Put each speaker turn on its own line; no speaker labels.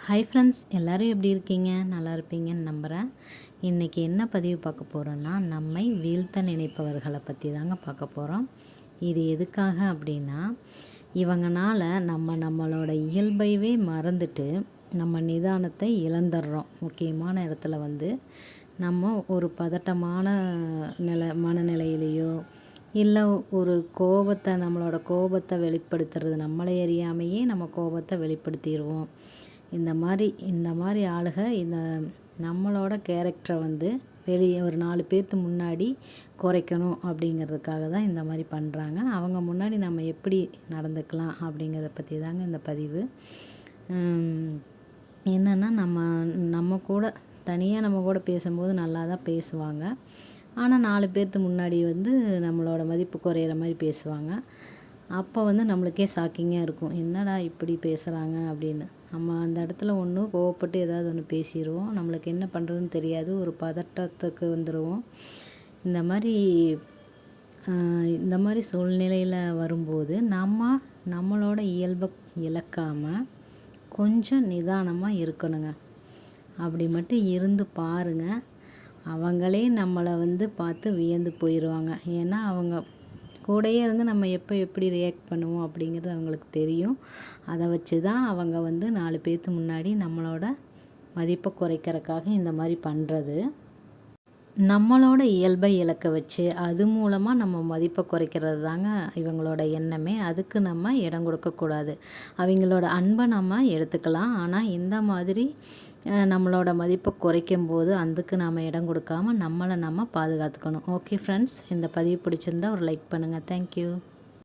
Hi friends, எல்லோரும் எப்படி இருக்கீங்க? நல்லா இருப்பீங்கன்னு நம்புகிறேன். இன்றைக்கி என்ன பதிவு பார்க்க போகிறோன்னா, நம்மை வீழ்த்த நினைப்பவர்களை பற்றி தாங்க பார்க்க போகிறோம். இது எதுக்காக அப்படின்னா, இவங்கனால நம்மளோட இயல்பைவே மறந்துட்டு நம்ம நிதானத்தை இழந்துடுறோம். முக்கியமான இடத்துல நம்ம ஒரு பதட்டமான மனநிலையிலையோ இல்லை ஒரு நம்மளோட கோபத்தை வெளிப்படுத்துறது, நம்மளை அறியாமையே நம்ம கோபத்தை வெளிப்படுத்திடுவோம். இந்த மாதிரி ஆளுக நம்மளோட கேரக்டரை வெளியே ஒரு 4 பேர்த்து முன்னாடி குறைக்கணும் அப்படிங்கிறதுக்காக தான் இந்த மாதிரி பண்ணுறாங்க. அவங்க முன்னாடி நம்ம எப்படி நடந்துக்கலாம் அப்படிங்கிறத பற்றி தாங்க இந்த பதிவு. என்னென்னா நம்ம கூட தனியாக நம்ம கூட பேசும்போது நல்லா தான் பேசுவாங்க. ஆனால் 4 பேர்த்து முன்னாடி நம்மளோட மதிப்பு குறையிற மாதிரி பேசுவாங்க. அப்போ நம்மளுக்கே ஷாக்கிங்காக இருக்கும், என்னடா இப்படி பேசுகிறாங்க அப்படின்னு. நம்ம அந்த இடத்துல ஒன்று கோவப்பட்டு ஏதாவது ஒன்று பேசிடுவோம், நம்மளுக்கு என்ன பண்ணுறதுன்னு தெரியாது, ஒரு பதட்டத்துக்கு வந்துடுவோம். இந்த மாதிரி சூழ்நிலையில் வரும்போது நம்மளோட இயல்பை இழக்காமல் கொஞ்சம் நிதானமாக இருக்கணுங்க. அப்படி மட்டும் இருந்து பாருங்கள், அவங்களே நம்மளை பார்த்து வியந்து போயிடுவாங்க. ஏன்னா அவங்க கூடயே இருந்து நம்ம எப்படி ரியாக்ட் பண்ணுவோம் அப்படிங்கிறது அவங்களுக்கு தெரியும். அதை வச்சு தான் அவங்க 4 பேர்த்து முன்னாடி நம்மளோட மதிப்பை குறைக்கிறதுக்காக இந்த மாதிரி பண்ணுறது. நம்மளோட இயல்பை இழக்க வச்சு அது மூலமாக நம்ம மதிப்பை குறைக்கிறது தாங்க இவங்களோட எண்ணமே. அதுக்கு நம்ம இடம் கொடுக்கக்கூடாது. அவங்களோட அன்பை நம்ம எடுத்துக்கலாம், ஆனால் இந்த மாதிரி நம்மளோட மதிப்பை குறைக்கும் போது அதுக்கு நாம் இடம் கொடுக்காம நம்மளை நம்ம பாதுகாத்துக்கணும். ஓகே ஃப்ரெண்ட்ஸ், இந்த பதிவு பிடிச்சிருந்தா ஒரு லைக் பண்ணுங்கள். தேங்க்யூ.